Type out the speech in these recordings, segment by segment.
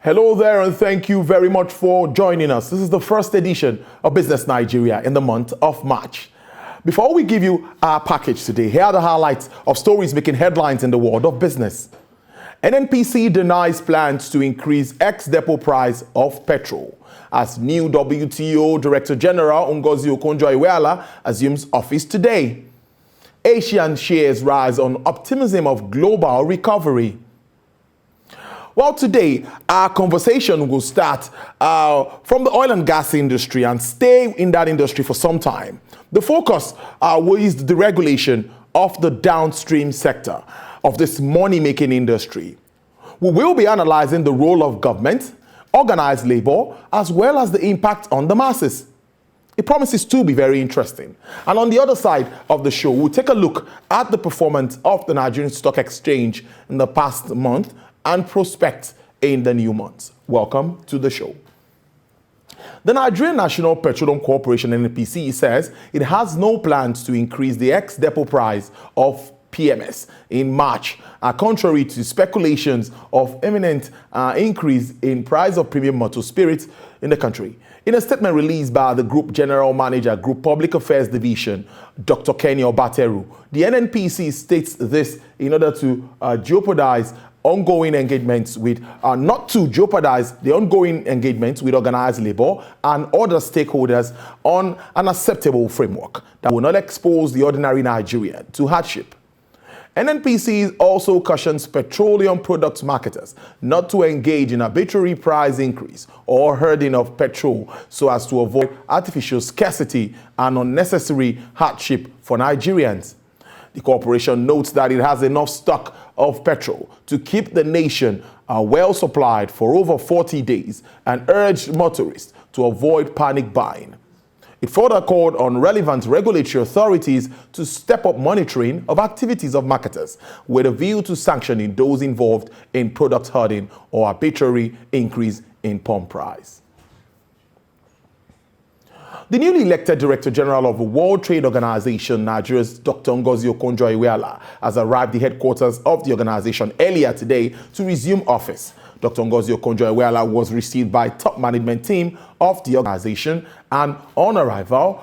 Hello there, and thank you very much for joining us. This is the first edition of Business Nigeria in the month of March. Before we give you our package today, here are the highlights of stories making headlines in the world of business. NNPC denies plans to increase ex-depot price of petrol as new WTO Director General Ngozi Okonjo-Iweala assumes office today. Asian shares rise on optimism of global recovery. Well, today, our conversation will start from the oil and gas industry and stay in that industry for some time. The focus is the deregulation of the downstream sector of this money-making industry. We will be analyzing the role of government, organized labor, as well as the impact on the masses. It promises to be very interesting. And on the other side of the show, we'll take a look at the performance of the Nigerian Stock Exchange in the past month and prospects in the new months. Welcome to the show. The Nigerian National Petroleum Corporation, NNPC, says it has no plans to increase the ex-depot price of PMS in March, contrary to speculations of imminent increase in price of premium motor spirits in the country. In a statement released by the Group General Manager, Group Public Affairs Division, Dr. Kenny Obateru, the NNPC states this in order to jeopardize ongoing engagements with, not to jeopardize the ongoing engagements with organized labor and other stakeholders on an acceptable framework that will not expose the ordinary Nigerian to hardship. NNPC also cautions petroleum products marketers not to engage in arbitrary price increase or herding of petrol so as to avoid artificial scarcity and unnecessary hardship for Nigerians. The corporation notes that it has enough stock of petrol to keep the nation well supplied for over 40 days and urged motorists to avoid panic buying. It further called on relevant regulatory authorities to step up monitoring of activities of marketers with a view to sanctioning those involved in product hoarding or arbitrary increase in pump price. The newly elected Director General of the World Trade Organization, Nigeria's Dr. Ngozi Okonjo-Iweala, has arrived at the headquarters of the organization earlier today to resume office. Dr. Ngozi Okonjo-Iweala was received by top management team of the organization, and on arrival,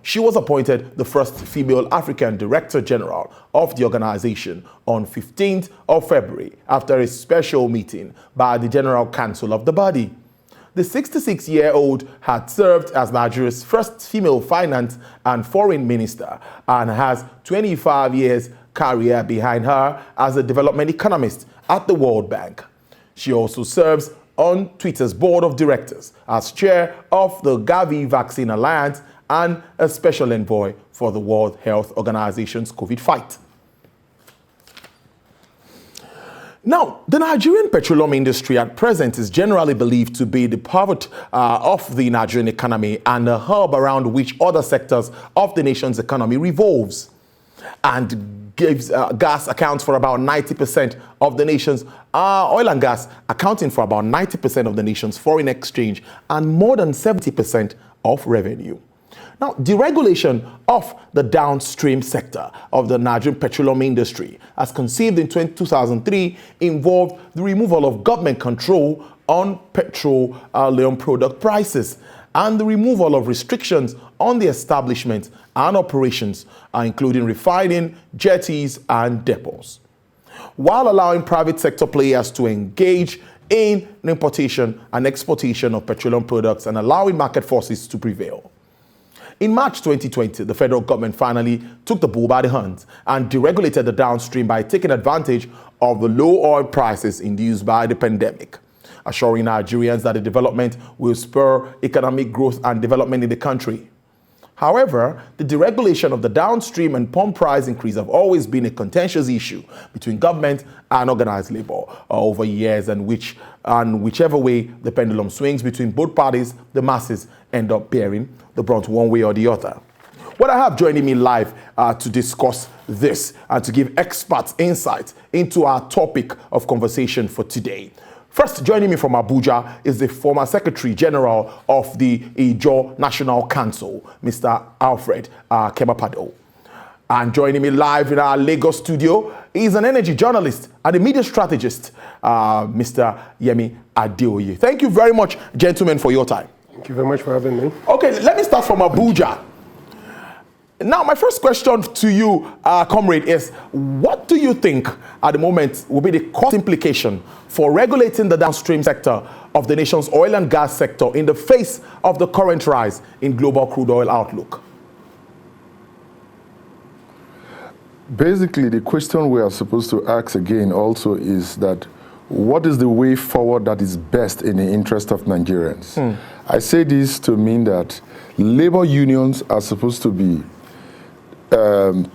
she was appointed the first female African Director General of the organization on 15th of February after a special meeting by the General Council of the body. The 66-year-old had served as Nigeria's first female finance and foreign minister and has 25 years career behind her as a development economist at the World Bank. She also serves on Twitter's board of directors as chair of the Gavi Vaccine Alliance and a special envoy for the World Health Organization's COVID fight. Now, the Nigerian petroleum industry at present is generally believed to be the pivot of the Nigerian economy and a hub around which other sectors of the nation's economy revolves, and gives gas accounts for about 90% of the nation's oil and gas, accounting for about 90% of the nation's foreign exchange and more than 70% of revenue. Now, deregulation of the downstream sector of the Nigerian petroleum industry, as conceived in 2003, involved the removal of government control on petroleum product prices and the removal of restrictions on the establishment and operations, including refining, jetties, and depots, while allowing private sector players to engage in importation and exportation of petroleum products and allowing market forces to prevail. In March 2020, the federal government finally took the bull by the horns and deregulated the downstream by taking advantage of the low oil prices induced by the pandemic, assuring Nigerians that the development will spur economic growth and development in the country. However, the deregulation of the downstream and pump price increase have always been a contentious issue between government and organized labor over years, and whichever way the pendulum swings between both parties, the masses end up bearing the brunt one way or the other. What I have joining me live to discuss this and to give experts insight into our topic of conversation for today. First, joining me from Abuja is the former Secretary General of the Ijaw National Council, Mr. Alfred Kemepado. And joining me live in our Lagos studio is an energy journalist and a media strategist, Mr. Yemi Adeoye. Thank you very much, gentlemen, for your time. Thank you very much for having me. Okay, let me start from Abuja. Now, my first question to you, comrade, is what do you think at the moment will be the cost implication for regulating the downstream sector of the nation's oil and gas sector in the face of the current rise in global crude oil outlook? Basically, the question we are supposed to ask again also is that what is the way forward that is best in the interest of Nigerians? I say this to mean that labor unions are supposed to be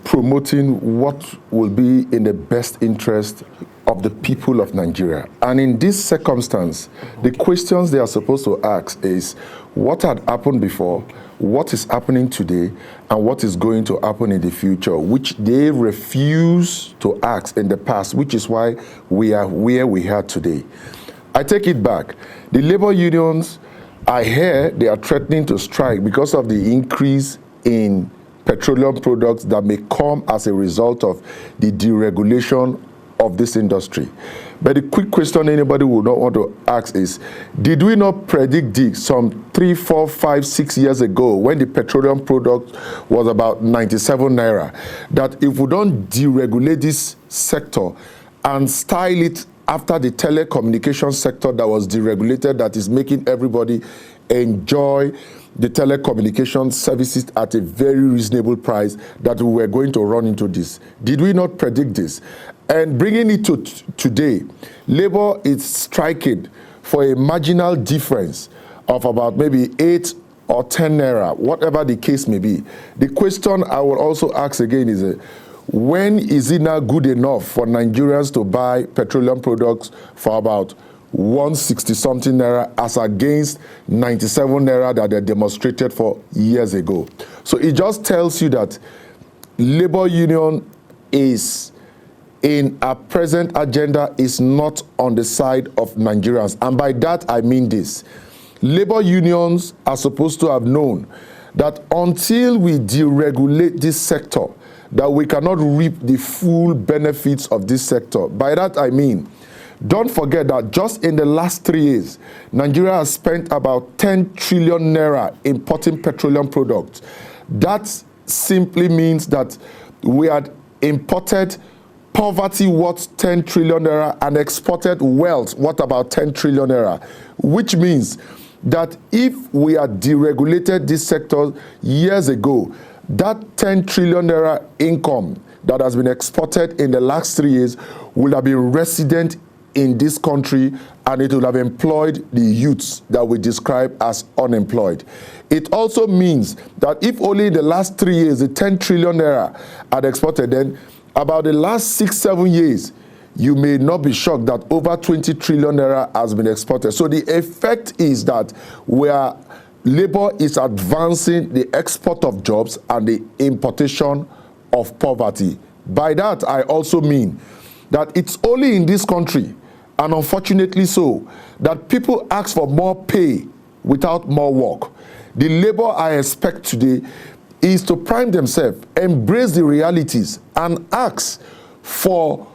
promoting what will be in the best interest of the people of Nigeria. And in this circumstance, the questions they are supposed to ask is what had happened before, what is happening today, and what is going to happen in the future, which they refuse to ask in the past, which is why we are where we are today. I take it back. The labor unions, I hear they are threatening to strike because of the increase in petroleum products that may come as a result of the deregulation of this industry. But the quick question anybody would not want to ask is, did we not predict this some 3, 4, 5, 6 years ago when the petroleum product was about 97 naira, that if we don't deregulate this sector and style it after the telecommunication sector that was deregulated, that is making everybody enjoy the telecommunication services at a very reasonable price, that we were going to run into this? Did we not predict this? And bringing it to today, labor is striking for a marginal difference of about maybe 8 or 10 naira, whatever the case may be. The question I will also ask again is, when is it now good enough for Nigerians to buy petroleum products for about 160 something naira as against 97 naira that they demonstrated for years ago? So it just tells you that labor union is in our present agenda is not on the side of Nigerians. And by that I mean this. Labor unions are supposed to have known that until we deregulate this sector, that we cannot reap the full benefits of this sector. By that I mean, don't forget that just in the last 3 years, Nigeria has spent about 10 trillion naira importing petroleum products. That simply means that we had imported poverty worth 10 trillion naira and exported wealth worth about 10 trillion naira, which means that if we had deregulated this sector years ago, that 10 trillion naira income that has been exported in the last 3 years would have been resident in this country, and it will have employed the youths that we describe as unemployed. It also means that if only in the last 3 years the 10 trillion naira had exported, then about the last 6, 7 years, you may not be shocked that over 20 trillion naira has been exported. So the effect is that where labor is advancing the export of jobs and the importation of poverty. By that, I also mean that it's only in this country, and unfortunately so, that people ask for more pay without more work. The labor I expect today is to prime themselves, embrace the realities, and ask for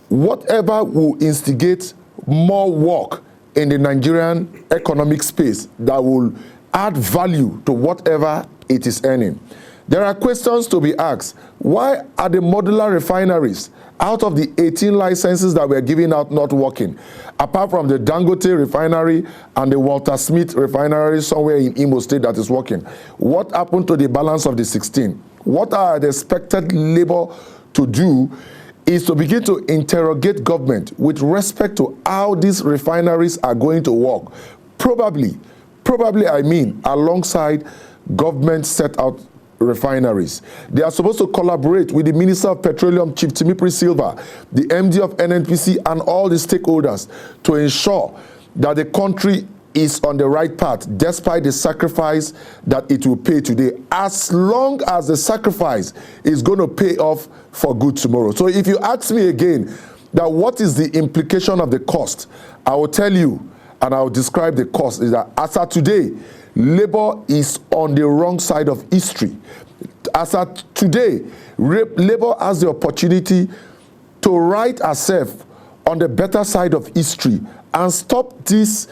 whatever will instigate more work in the Nigerian economic space that will add value to whatever it is earning. There are questions to be asked. Why are the modular refineries, out of the 18 licenses that were given out, not working? Apart from the Dangote refinery and the Walter Smith refinery somewhere in Imo State that is working. What happened to the balance of the 16? What are the expected labor to do is to begin to interrogate government with respect to how these refineries are going to work. Probably I mean, alongside government set out refineries. They are supposed to collaborate with the Minister of Petroleum, Chief Timipri Silva, the MD of NNPC, and all the stakeholders to ensure that the country is on the right path, despite the sacrifice that it will pay today, as long as the sacrifice is going to pay off for good tomorrow. So if you ask me again, that what is the implication of the cost, I will tell you, and I will describe the cost, is that as of today, labor is on the wrong side of history. As at today, Labour has the opportunity to right herself on the better side of history and stop this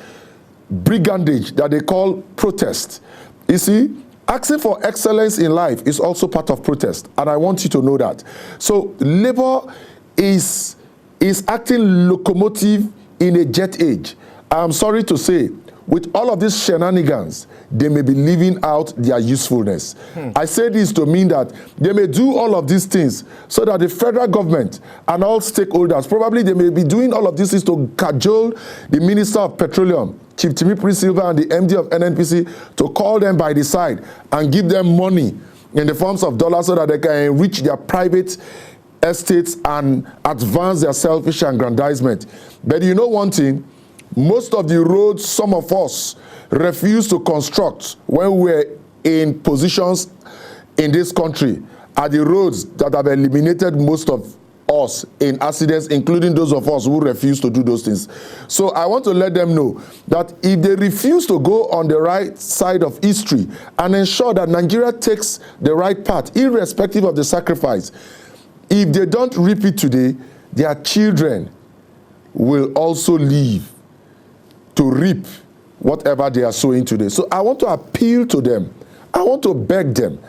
brigandage that they call protest. You see, asking for excellence in life is also part of protest, and I want you to know that. So Labour is acting locomotive in a jet age. I'm sorry to say, with all of these shenanigans, they may be leaving out their usefulness. I say this to mean that they may do all of these things so that the federal government and all stakeholders, probably they may be doing all of these things to cajole the Minister of Petroleum, Chief Timothy Silva, and the MD of NNPC to call them by the side and give them money in the forms of dollars so that they can enrich their private estates and advance their selfish aggrandizement. But you know one thing? Most of the roads some of us refused to construct when we were in positions in this country are the roads that have eliminated most of us in accidents, including those of us who refuse to do those things. So I want to let them know that if they refuse to go on the right side of history and ensure that Nigeria takes the right path, irrespective of the sacrifice, if they don't reap it today, their children will also leave to reap whatever they are sowing today. So I want to appeal to them. I want to beg them.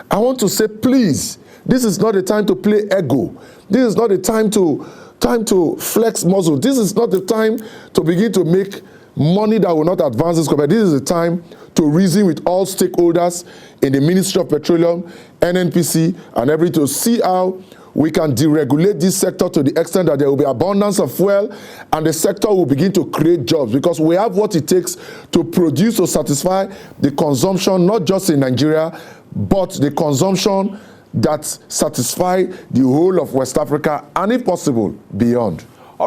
I want to say, please, this is not the time to play ego. This is not the time to flex muscle. This is not the time to begin to make money that will not advance this country. This is the time to reason with all stakeholders in the Ministry of Petroleum, NNPC, and everything to see how we can deregulate this sector to the extent that there will be abundance of fuel and the sector will begin to create jobs, because we have what it takes to produce or satisfy the consumption, not just in Nigeria, but the consumption that satisfy the whole of West Africa and, if possible, beyond.